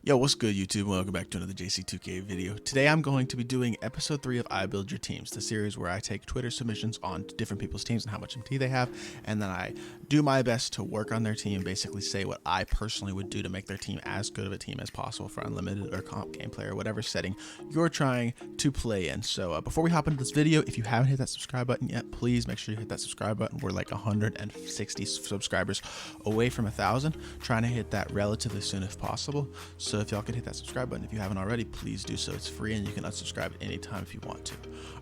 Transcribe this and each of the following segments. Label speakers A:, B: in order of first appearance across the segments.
A: Yo, what's good, YouTube? Welcome back to another JC2K video. Today I'm going to be doing episode 3 of I Build Your Teams, the series where I take Twitter submissions on different people's teams and how much MT they have, and then I do my best to work on their team, basically say what I personally would do to make their team as good of a team as possible for unlimited or comp gameplay or whatever setting you're trying to play in. So before we hop into this video, if you haven't hit that subscribe button yet, please make sure you hit that subscribe button. We're like 160 subscribers away from 1,000, trying to hit that relatively soon if possible. So if y'all could hit that subscribe button if you haven't already, please do so. It's free and you can unsubscribe at any time if you want to.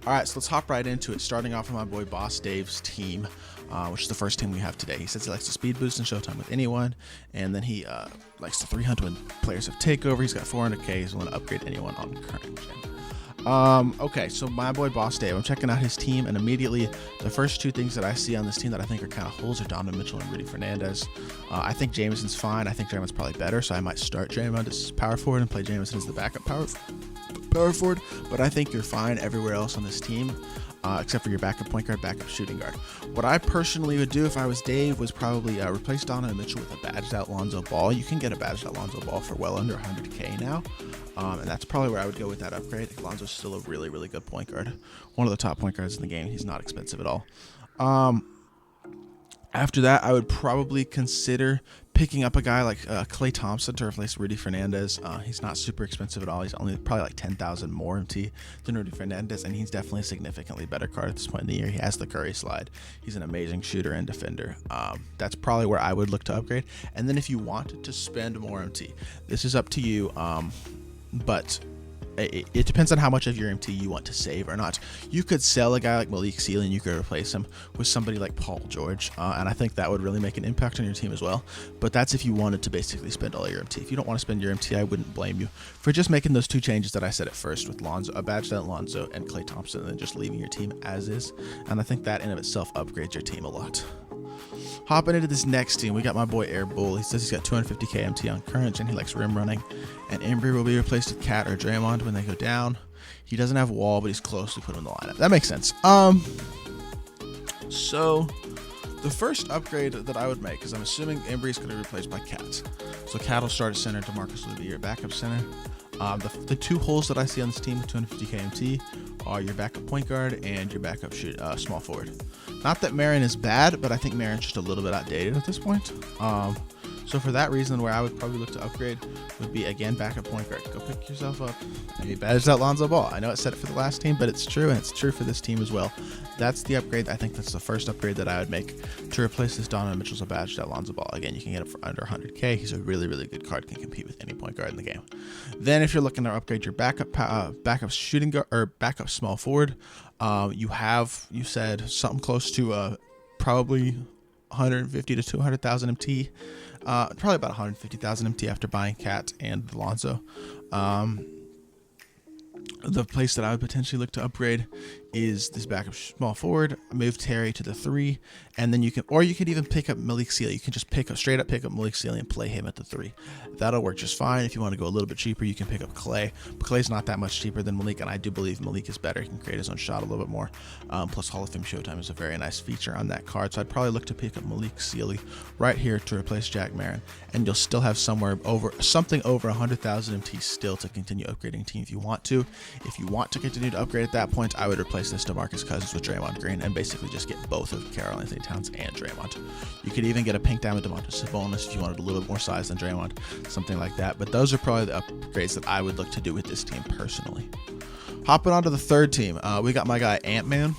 A: All right, so let's hop right into it, starting off with my boy Boss Dave's team, which is the first team we have today. He says he likes to speed boost and showtime with anyone, and then he likes to 300 when players have takeover. He's got 400k. He's willing to upgrade anyone on current gen. Okay, so my boy Boss Dave, I'm checking out his team, and immediately the first two things that I see on this team that I think are kind of holes are Donovan Mitchell and Rudy Fernandez. I think Jameson's fine. I think Jameson's probably better, so I might start Jamon as power forward and play Jameson as the backup power forward, but I think you're fine everywhere else on this team. Except for your backup point guard, backup shooting guard. What I personally would do if I was Dave was probably replace Donovan Mitchell with a badged out Lonzo Ball. You can get a badged out Lonzo Ball for well under 100k now, and that's probably where I would go with that upgrade. Lonzo's still a really, really good point guard. One of the top point guards in the game. He's not expensive at all. After that, I would probably consider picking up a guy like Klay Thompson to replace Rudy Fernandez. He's not super expensive at all. He's only probably like 10,000 more MT than Rudy Fernandez, and he's definitely a significantly better card at this point in the year. He has the Curry slide. He's an amazing shooter and defender. That's probably where I would look to upgrade. And then if you wanted to spend more MT, this is up to you, but it depends on how much of your MT you want to save or not. You could sell a guy like Malik Sealy and you could replace him with somebody like Paul George, and I think that would really make an impact on your team as well. But that's if you wanted to basically spend all your MT. If you don't want to spend your MT, I wouldn't blame you for just making those two changes that I said at first with Lonzo, a badged out Lonzo and Klay Thompson, and then just leaving your team as is. And I think that in of itself upgrades your team a lot. Hopping into this next team, we got my boy AirBull. He says he's got 250k MT on current gen. He likes rim running, and Embry will be replaced with Cat or Draymond when they go down. He doesn't have wall, but he's close to put him in the lineup. That makes sense. So the first upgrade that I would make, because I'm assuming Embry's going to be replaced by Cat. So Cat will start at center, DeMarcus will be your backup center. The two holes that I see on this team with 250k MT are your backup point guard and your backup small forward. Not that Marin is bad, but I think Marin's just a little bit outdated at this point. So for that reason, where I would probably look to upgrade would be, again, backup point guard. Go pick yourself up. Maybe badged out Lonzo Ball. I know it said it for the last team, but it's true, and it's true for this team as well. That's the upgrade. I think that's the first upgrade that I would make to replace this Donovan Mitchell's a badged out Lonzo Ball. Again, you can get him for under 100k. He's a really, really good card. Can compete with any point guard in the game. Then if you're looking to upgrade your backup shooting guard or backup small forward, you said something close to probably 150 to 200,000 MT. Probably about 150,000 MT after buying Cat and Lonzo. The place that I would potentially look to upgrade is this backup small forward. Move Terry to the 3, and then you could even pick up Malik Sealy. You can just straight up pick up Malik Sealy and play him at the 3. That'll work just fine. If you want to go a little bit cheaper, you can pick up Klay. But Klay's not that much cheaper than Malik, and I do believe Malik is better. He can create his own shot a little bit more. Plus Hall of Fame Showtime is a very nice feature on that card. So I'd probably look to pick up Malik Sealy right here to replace Jack Marin, and you'll still have something over 100,000 MT still to continue upgrading team if you want to. If you want to continue to upgrade at that point, I would replace this DeMarcus Cousins with Draymond Green and basically just get both of Karl Anthony Towns and Draymond. You could even get a pink diamond Domantas Sabonis if you wanted a little bit more size than Draymond, something like that. But those are probably the upgrades that I would look to do with this team personally. Hopping on to the third team, we got my guy AntMan.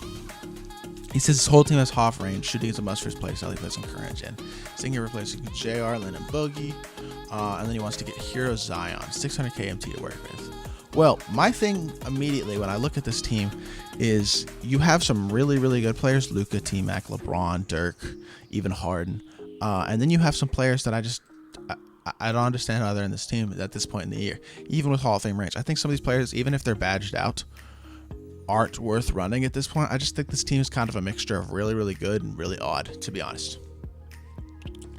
A: He says his whole team has half range. Shooting is a must for his playstyle. He plays on current gen. Singer replacing JR, Lynn, and Boogie. And then he wants to get Hero Zion, 600k MT to work with. Well, my thing immediately when I look at this team is you have some really, really good players. Luka, T-Mac, LeBron, Dirk, even Harden. And then you have some players that I don't understand how they're in this team at this point in the year, even with Hall of Fame range. I think some of these players, even if they're badged out, aren't worth running at this point. I just think this team is kind of a mixture of really, really good and really odd, to be honest.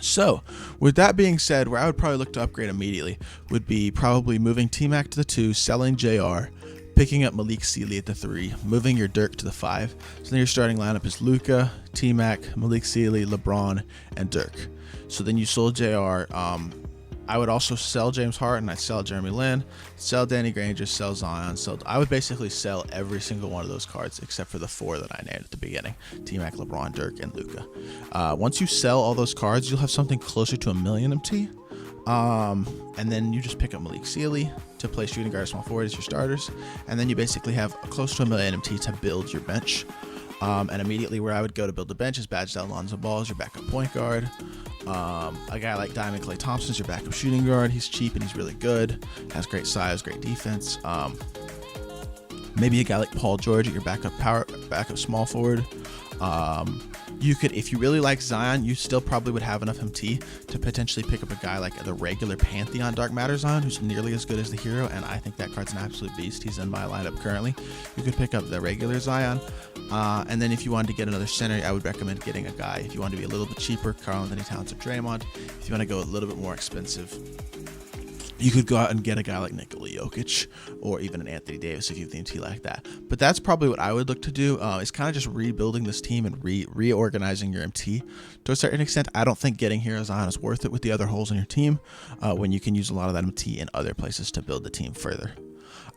A: So, with that being said, where I would probably look to upgrade immediately would be probably moving T-Mac to the 2, selling JR, picking up Malik Sealy at the 3, moving your Dirk to the 5. So then your starting lineup is Luka, T-Mac, Malik Sealy, LeBron, and Dirk. So then you sold JR, I would also sell James Harden, I'd sell Jeremy Lin, sell Danny Granger, sell Zion, I would basically sell every single one of those cards except for the 4 that I named at the beginning: T-Mac, LeBron, Dirk, and Luka. Once you sell all those cards, you'll have something closer to 1 million MT. And then you just pick up Malik Sealy to play shooting guard, small forward as your starters, and then you basically have close to 1 million MT to build your bench. And immediately where I would go to build the bench is badged out Lonzo Ball as your backup point guard. A guy like Diamond Klay Thompson is your backup shooting guard. He's cheap and he's really good, has great size, great defense. Maybe a guy like Paul George at your backup small forward. You could, if you really like Zion, you still probably would have enough MT to potentially pick up a guy like the regular Pantheon Dark Matter Zion, who's nearly as good as the hero, and I think that card's an absolute beast. He's in my lineup currently. You could pick up the regular Zion, and then if you wanted to get another center, I would recommend getting a guy. If you want to be a little bit cheaper, Karl-Anthony Towns or Draymond. If you want to go a little bit more expensive, you could go out and get a guy like Nikola Jokic or even an Anthony Davis if you have the MT like that. But that's probably what I would look to do, is kind of just rebuilding this team and reorganizing your MT. To a certain extent, I don't think getting Hero Zion is worth it with the other holes in your team when you can use a lot of that MT in other places to build the team further.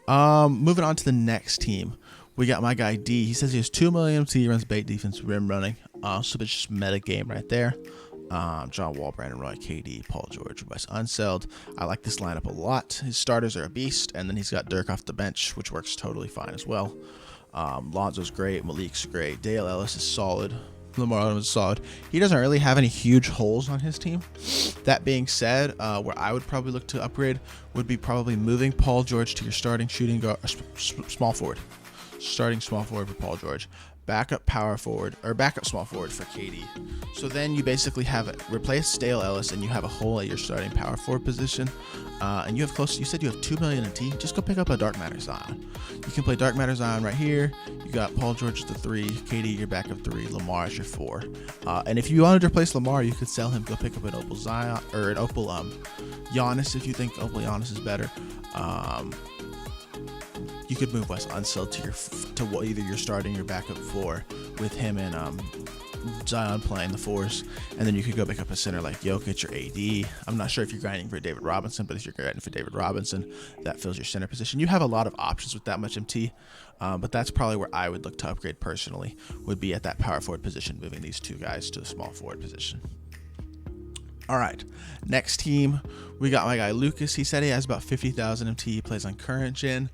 A: Moving on to the next team, we got MyGuyD. He says he has 2 million MT, runs bait defense, rim running. So it's just meta game right there. John Wall, Brandon Roy, KD, Paul George, Wes Unseld. I like this lineup a lot. His starters are a beast, and then he's got Dirk off the bench, which works totally fine as well. Lonzo's great, Malik's great, Dale Ellis is solid, Lamar Odom is solid. He doesn't really have any huge holes on his team. That being said, where I would probably look to upgrade would be probably moving Paul George to your starting shooting guard, small forward. Starting small forward for Paul George. Backup power forward or backup small forward for KD. So then you basically have it replace Dale Ellis and you have a hole at your starting power forward position. And you have you said you have 2 million in T. Just go pick up a Dark Matter Zion. You can play Dark Matter Zion right here. You got Paul George at the 3, KD your backup 3, Lamar as your 4. And if you wanted to replace Lamar, you could sell him, go pick up an Opal Zion or an Opal Giannis if you think Opal Giannis is better. You could move Wes Unseld to either you're starting your backup 4 with him and Zion playing the 4s, and then you could go pick up a center like Jokic or AD. I'm not sure if you're grinding for David Robinson, but if you're grinding for David Robinson, that fills your center position. You have a lot of options with that much MT, but that's probably where I would look to upgrade personally, would be at that power forward position, moving these 2 guys to the small forward position. All right, next team, we got MyGuyLucas. He said he has about 50,000 MT. He plays on current gen.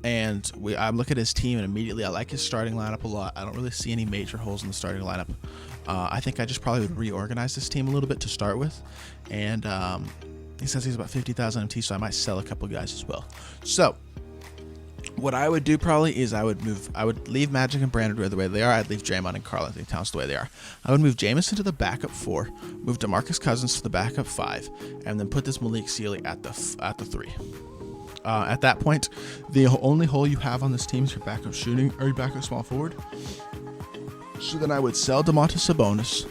A: And I'm looking at his team, and immediately I like his starting lineup a lot. I don't really see any major holes in the starting lineup. I think I just probably would reorganize this team a little bit to start with. And he says he's about 50,000 MT, so I might sell a couple guys as well. So what I would do probably is I would leave Magic and Brandon the way they are. I'd leave Draymond and Karl-Anthony Towns the way they are. I would move Jameson to the backup 4, move DeMarcus Cousins to the backup 5, and then put this Malik Sealy at the 3. At that point, the only hole you have on this team is your backup shooting or your backup small forward. So then I would sell Domantas Sabonis.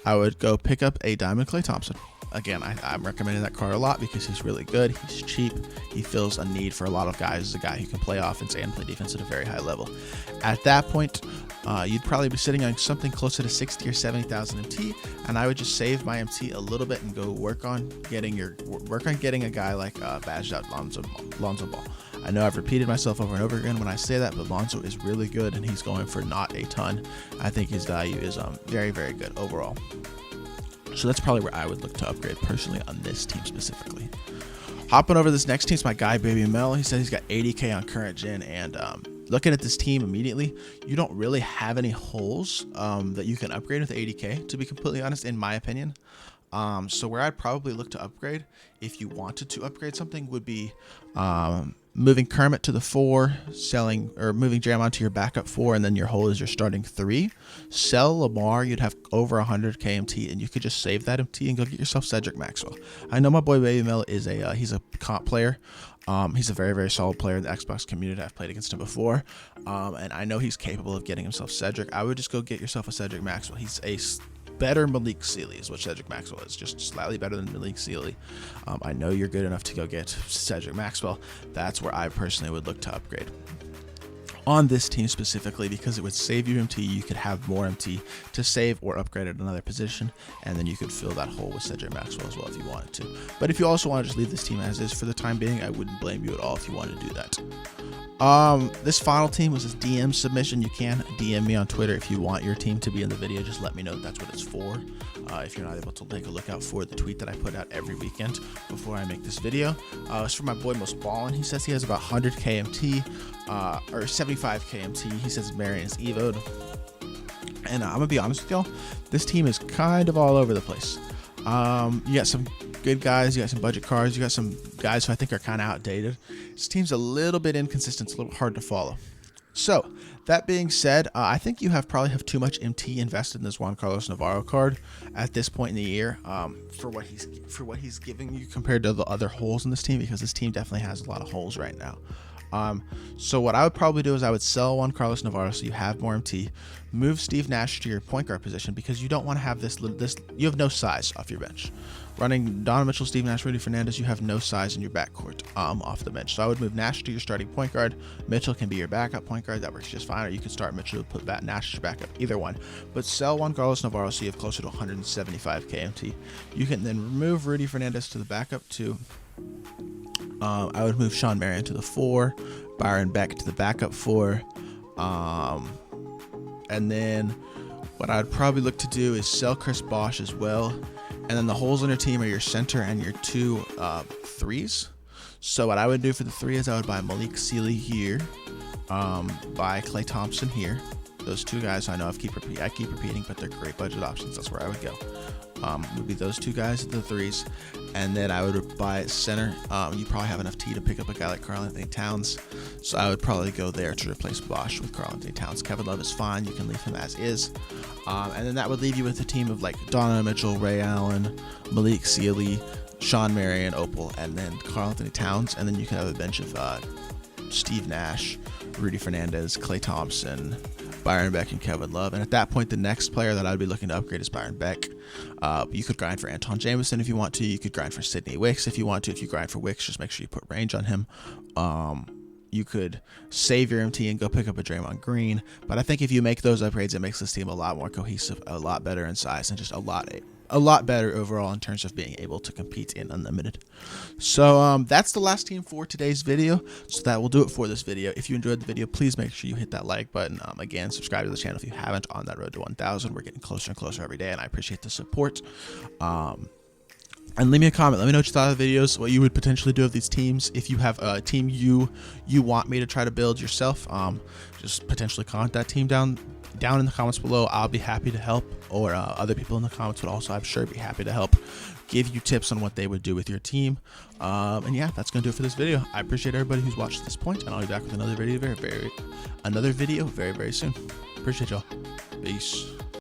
A: I would go pick up a Diamond Klay Thompson. Again, I'm recommending that card a lot because he's really good. He's cheap. He fills a need for a lot of guys as a guy who can play offense and play defense at a very high level. At that point, you'd probably be sitting on something closer to 60 or 70,000 MT, and I would just save my MT a little bit and go work on getting a guy like badged out Lonzo Ball. I know I've repeated myself over and over again when I say that, but Lonzo is really good, and he's going for not a ton. I think his value is very, very good overall. So that's probably where I would look to upgrade personally on this team specifically. Hopping over this next team is MyGuyBabyMel. He said he's got 80k on current gen, and looking at this team immediately, you don't really have any holes that you can upgrade with 80k, to be completely honest, in my opinion. So where I'd probably look to upgrade, if you wanted to upgrade something, would be moving Kermit to the 4, moving Draymond to your backup 4, and then your hole is your starting 3. Sell Lamar, you'd have over 100k MT, and you could just save that MT and go get yourself Cedric Maxwell. I know my boy BabyMel is he's a comp player. He's a very, very solid player in the Xbox community. I've played against him before, and I know he's capable of getting himself Cedric. I would just go get yourself a Cedric Maxwell. He's a better Malik Sealy is what Cedric Maxwell is, just slightly better than Malik Sealy. I know you're good enough to go get Cedric Maxwell. That's where I personally would look to upgrade. on this team specifically, because it would save you MT. You could have more MT to save or upgrade at another position, and then you could fill that hole with Cedric Maxwell as well if you wanted to. But if you also want to just leave this team as is for the time being, I wouldn't blame you at all if you wanted to do that. This final team was this DM submission. You can DM me on Twitter if you want your team to be in the video. Just let me know that's what it's for. If you're not able to, take a look out for the tweet that I put out every weekend before I make this video. It's for my boy MyBoyMostBall, and he says he has about 100 KMT or 75 KMT. He says Marion is evoed, and I'm gonna be honest with y'all, this team is kind of all over the place. You got some good guys, you got some budget cards, you got some guys who I think are kind of outdated. This team's a little bit inconsistent, it's a little hard to follow. So that being said, I think you probably have too much MT invested in this Juan Carlos Navarro card at this point in the year, for what he's giving you compared to the other holes in this team, because this team definitely has a lot of holes right now. So what I would probably do is I would sell Juan Carlos Navarro so you have more MT, move Steve Nash to your point guard position, because you don't want to have this you have no size off your bench. Running Donovan Mitchell, Steve Nash, Rudy Fernandez, you have no size in your backcourt off the bench. So I would move Nash to your starting point guard. Mitchell can be your backup point guard. That works just fine. Or you can start Mitchell, put Nash as your backup, either one. But sell Juan Carlos Navarro so you have closer to 175 KMT. You can then remove Rudy Fernandez to the backup too. I would move Sean Marion to the 4, Byron Beck to the backup 4, and then what I'd probably look to do is sell Chris Bosh as well. And then the holes on your team are your center and your 2 threes. So what I would do for the 3 is I would buy Malik Sealy here, buy Klay Thompson here. Those 2 guys I know I keep repeating, but they're great budget options. That's where I would go. Would be those 2 guys at the 3s, and then I would buy center. You probably have enough T to pick up a guy like Karl-Anthony Towns, so I would probably go there to replace Bosh with Karl-Anthony Towns. Kevin Love is fine, you can leave him as is, and then that would leave you with a team of like Donovan Mitchell, Ray Allen, Malik Sealy, Sean Marion, Opal, and then Karl-Anthony Towns, and then you can have a bench of Steve Nash, Rudy Fernandez, Klay Thompson, Byron Beck, and Kevin Love. And at that point, the next player that I'd be looking to upgrade is Byron Beck. You could grind for Anton Jameson if you want to. You could grind for Sidney Wicks if you want to. If you grind for Wicks, just make sure you put range on him. You could save your MT and go pick up a Draymond Green. But I think if you make those upgrades, it makes this team a lot more cohesive, a lot better in size, and just a lot better overall in terms of being able to compete in Unlimited. So that's the last team for today's video. So that will do it for this video. If you enjoyed the video, please make sure you hit that like button. Again, subscribe to the channel if you haven't, on that road to 1,000. We're getting closer and closer every day, and I appreciate the support. And leave me a comment. Let me know what you thought of the videos, what you would potentially do of these teams. If you have a team you want me to try to build yourself, just potentially comment that team down in the comments below. I'll be happy to help, or other people in the comments would also, I'm sure, be happy to help give you tips on what they would do with your team. And yeah, that's gonna do it for this video. I appreciate everybody who's watched to this point, and I'll be back with another video very, very soon. Appreciate y'all. Peace.